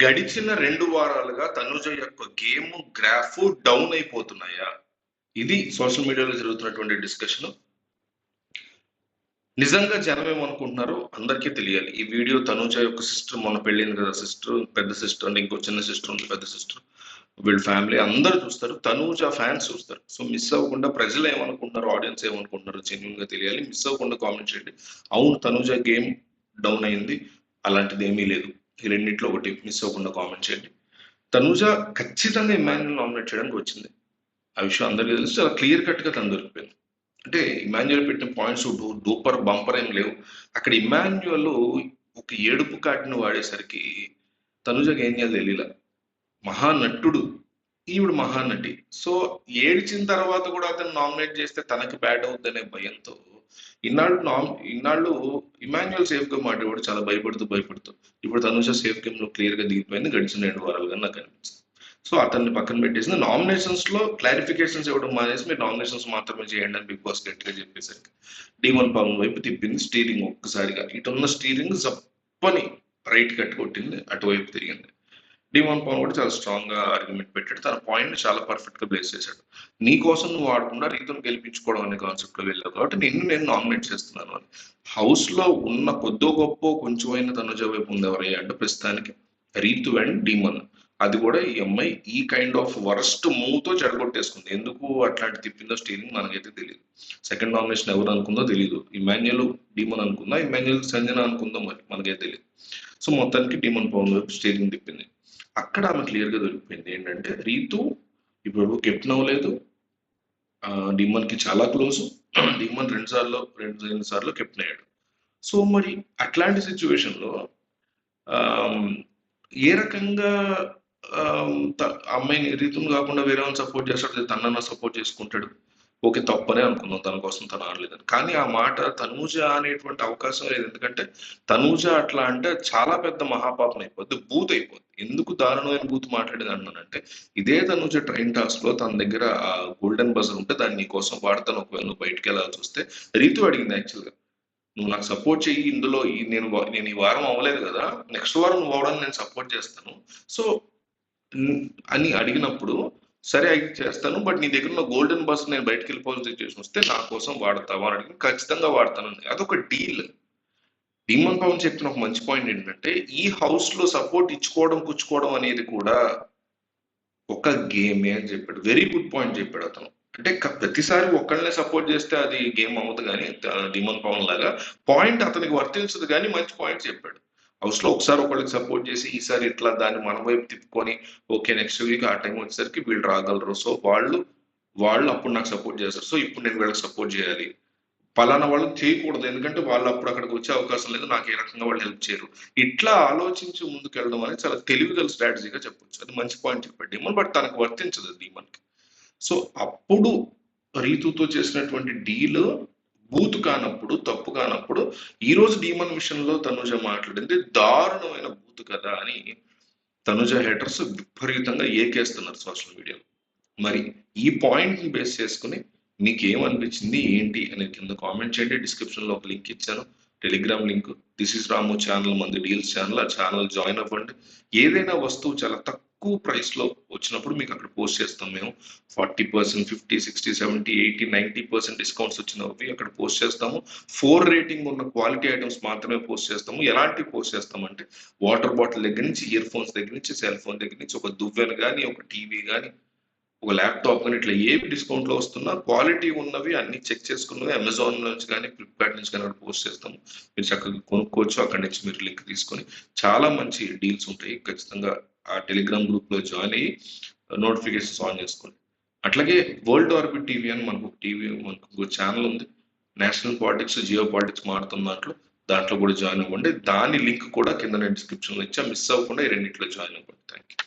గడిచిన 2 వారాలుగా తనుజ యొక్క గేమ్ గ్రాఫ్ డౌన్ అయిపోతున్నాయా? ఇది సోషల్ మీడియాలో జరుగుతున్నటువంటి డిస్కషన్. నిజంగా జనం ఏమనుకుంటున్నారో అందరికీ తెలియాలి. ఈ వీడియో తనుజ యొక్క సిస్టర్ మొన్న పెళ్ళింది కదా, సిస్టర్, పెద్ద సిస్టర్ అండ్ ఇంకో చిన్న సిస్టర్ ఉంది, పెద్ద సిస్టర్, వీళ్ళ ఫ్యామిలీ అందరూ చూస్తారు, తనుజ ఫ్యాన్స్ చూస్తారు. సో మిస్ అవ్వకుండా ప్రజలు ఏమనుకుంటున్నారు, ఆడియన్స్ ఏమనుకుంటున్నారు జెన్యున్ గా తెలియాలి. మిస్ అవ్వకుండా కామెంట్ చేయండి. అవును తనుజ గేమ్ డౌన్ అయింది, అలాంటిది ఏమీ లేదు, ఈ రెండింటిలో ఒకటి మిస్ అవ్వకుండా కామెంట్ చేయండి. తనుజ ఖచ్చితంగా ఇమాన్యుల్ నామినేట్ చేయడానికి వచ్చింది. ఆ విషయం అందరికీ తెలుసు, చాలా క్లియర్ కట్ గా తను దొరికిపోయింది. అంటే ఇమాన్యుల్ పెట్టిన పాయింట్స్ డూపర్ బంపర్ ఏం లేవు. అక్కడ ఇమాన్యుల్ ఒక ఏడుపు కార్డును వాడేసరికి తనుజకి ఏం చేయాలి తెలియలా. మహానటుడు, ఈవిడ మహానటి. సో ఏడ్చిన తర్వాత కూడా అతను నామినేట్ చేస్తే తనకి బ్యాడ్ అవుద్దనే భయంతో ఇన్నాళ్ళు ఇమాన్యుల్ సేఫ్ గేమ్ ఆడేవాడు, చాలా భయపడుతూ ఇప్పుడు తనుజ సేఫ్ గేమ్ లో క్లియర్ గా దిగిపోయింది గడిచిన 2 వారాలుగా నాకు అనిపించింది. సో అతన్ని పక్కన పెట్టేసింది. నామినేషన్స్ లో క్లారిఫికేషన్స్ ఇవ్వడం మానేసి మీరు నామినేషన్స్ మాత్రమే చేయండి అని బిగ్ బాస్ గట్టిగా చెప్పేసరికి డీమన్ పవన్ వైపు తిప్పింది స్టీరింగ్. ఒక్కసారిగా ఇటున్న స్టీరింగ్ జప్పని రైట్ కట్ కొట్టింది, అటువైపు తిరిగింది. డీమన్ పవన్ కూడా చాలా స్ట్రాంగ్ గా ఆర్గ్యుమెంట్ పెట్టాడు, తన పాయింట్ చాలా పర్ఫెక్ట్ గా ప్లేస్ చేశాడు. నీ కోసం నువ్వు ఆడకుండా రీతును గెలిపించుకోవడం అనే కాన్సెప్ట్ లో వెళ్ళావు కాబట్టి నేను నామినేట్ చేస్తున్నాను అని. హౌస్ లో ఉన్న కొద్దో గొప్ప కొంచెమైనా తనుజ వైపు ఉంది ఎవరయ్యా అంటే ప్రస్తుతానికి రీతు అండ్ డీమన్. అది కూడా ఈ అమ్మాయి ఈ కైండ్ ఆఫ్ వర్స్ట్ మూవ్ తో చెడగొట్టేసుకుంది. ఎందుకు అట్లాంటి తిప్పిందో స్టీరింగ్ మనకైతే తెలియదు. సెకండ్ నామినేషన్ ఎవరు అనుకుందో తెలియదు. ఇమాన్యుల్ డీమన్ అనుకుందా, ఇమాన్యుల్ సంజన అనుకుందో మరి మనకైతే తెలియదు. సో మొత్తానికి డీమన్ పవన్ వైపు స్టీరింగ్ తిప్పింది. అక్కడ ఆమె క్లియర్ గా దొరికిపోయింది ఏంటంటే రీతు ఇప్పుడు కెప్టెన్ అవ్వలేదు, డీమన్ కి చాలా క్లోజ్. డీమన్ రెండు సార్లు కెప్టెన్ అయ్యాడు. సో మరి అట్లాంటి సిచ్యువేషన్ లో ఏ రకంగా అమ్మాయిని రీతును కాకుండా వేరే వాళ్ళని సపోర్ట్ చేస్తాడు, తనన్నా సపోర్ట్ చేసుకుంటాడు. ఓకే తప్పనే అనుకుందాం, తన కోసం తను ఆడలేదని. కానీ ఆ మాట తనూజ అనేటువంటి అవకాశం లేదు. ఎందుకంటే తనూజ అట్లా అంటే చాలా పెద్ద మహాపాపం అయిపోద్ది, బూత్ అయిపోద్ది. ఎందుకు దారుణమైన బూత్ మాట్లాడేది అంటున్నానంటే ఇదే తనూజ ట్రైన్ టాస్క్ లో తన దగ్గర ఆ గోల్డెన్ బజర్ ఉంటే దాన్ని నీ కోసం వాడతాను, ఒకవేళ నువ్వు బయటకు వెళ్ళాల్సి వస్తే. రీతు అడిగింది యాక్చువల్గా, నువ్వు నాకు సపోర్ట్ చెయ్యి ఇందులో, నేను ఈ వారం అవ్వలేదు కదా, నెక్స్ట్ వారం నువ్వు అవడానికి నేను సపోర్ట్ చేస్తాను సో అని అడిగినప్పుడు సరే అయితే చేస్తాను, బట్ నీ దగ్గర ఉన్న గోల్డెన్ బస్ నేను బయటకు వెళ్ళిపోవాల్సిన సిచ్యువేషన్ వస్తే నా కోసం వాడతావా అని అడిగి ఖచ్చితంగా వాడతాను. అదొక డీల్. డీమన్ పవన్ చెప్పిన ఒక మంచి పాయింట్ ఏంటంటే ఈ హౌస్ లో సపోర్ట్ ఇచ్చుకోవడం పుచ్చుకోవడం అనేది కూడా ఒక గేమే అని చెప్పాడు. వెరీ గుడ్ పాయింట్ చెప్పాడు అతను. అంటే ప్రతిసారి ఒక్కళ్ళనే సపోర్ట్ చేస్తే అది గేమ్ అవ్వదు, కానీ డీమన్ పవన్ లాగా పాయింట్ అతనికి వర్తించదు, కానీ మంచి పాయింట్ చెప్పాడు. హౌస్ లో ఒకసారి ఒకళ్ళకి సపోర్ట్ చేసి ఈసారి ఇట్లా దాన్ని మన వైపు తిప్పుకొని ఓకే నెక్స్ట్ వీక్ ఆ టైం వచ్చేసరికి వీళ్ళు రాగలరు, సో వాళ్ళు అప్పుడు నాకు సపోర్ట్ చేస్తారు, సో ఇప్పుడు నేను వీళ్ళకి సపోర్ట్ చేయాలి. పలానా వాళ్ళకి చేయకూడదు ఎందుకంటే వాళ్ళు అప్పుడు అక్కడికి వచ్చే అవకాశం లేదు, నాకు ఏ రకంగా వాళ్ళు హెల్ప్ చేయరు. ఇట్లా ఆలోచించి ముందుకు వెళ్ళడం అనేది చాలా తెలివిగల స్ట్రాటజీగా చెప్పొచ్చు. అది మంచి పాయింట్ చెప్పాడు డీమన్, బట్ తనకు వర్తించదు డీమన్కి. సో అప్పుడు రీతుతో చేసినటువంటి డీల్ బూత్ కానప్పుడు, తప్పు కానప్పుడు, ఈ రోజు డీమన్ విషయంలో తనుజ మాట్లాడింది దారుణమైన బూత్ కదా అని తనుజ హేటర్స్ విపరీతంగా ఏకేస్తున్నారు సోషల్ మీడియాలో. మరి ఈ పాయింట్ ని బేస్ చేసుకుని మీకు ఏమనిపించింది ఏంటి అని కింద కామెంట్ చేయండి. డిస్క్రిప్షన్ లో ఒక లింక్ ఇచ్చాను, Telegram link. This is Ramu channel, మంది డీల్స్ ఛానల్. ఆ ఛానల్ జాయిన్ అవ్వండి. ఏదైనా వస్తువు చాలా తక్కువ ప్రైస్ లో వచ్చినప్పుడు మీకు అక్కడ పోస్ట్ చేస్తాం మేము. 40%, 50, 60, 70, 80, 90% డిస్కౌంట్స్ వచ్చినవి అక్కడ పోస్ట్ చేస్తాము. 4 రేటింగ్ ఉన్న క్వాలిటీ ఐటమ్స్ మాత్రమే పోస్ట్ చేస్తాము. ఎలాంటి పోస్ట్ చేస్తామంటే వాటర్ బాటిల్ దగ్గర నుంచి, ఇయర్ ఫోన్స్ దగ్గర నుంచి, సెల్ ఫోన్ దగ్గర నుంచి, ఒక దువ్వెన కానీ, ఒక టీవీ కానీ, ఒక ల్యాప్టాప్ కానీ, ఇట్లా ఏవి డిస్కౌంట్ లో వస్తున్నా క్వాలిటీ ఉన్నవి అన్ని చెక్ చేసుకున్నవి అమెజాన్ నుంచి కానీ, ఫ్లిప్కార్ట్ నుంచి కానీ పోస్ట్ చేస్తాము. మీరు చక్కగా కొనుక్కోవచ్చు. అక్కడి నుంచి మీరు లింక్ తీసుకొని చాలా మంచి డీల్స్ ఉంటాయి. ఖచ్చితంగా ఆ టెలిగ్రామ్ గ్రూప్ లో జాయిన్ అయ్యి నోటిఫికేషన్స్ ఆన్ చేసుకోండి. అట్లాగే వరల్డ్ ఆర్బిట్ టీవీ అని మనకు ఛానల్ ఉంది. నేషనల్ పాలిటిక్స్, జియో పాలిటిక్స్ మారుతున్న దాంట్లో కూడా జాయిన్ అవ్వండి. దాని లింక్ కూడా కింద నేను డిస్క్రిప్షన్ లో ఇచ్చా, మిస్ అవ్వకుండా ఈ రెండింటిలో జాయిన్ అవ్వండి. Thank you.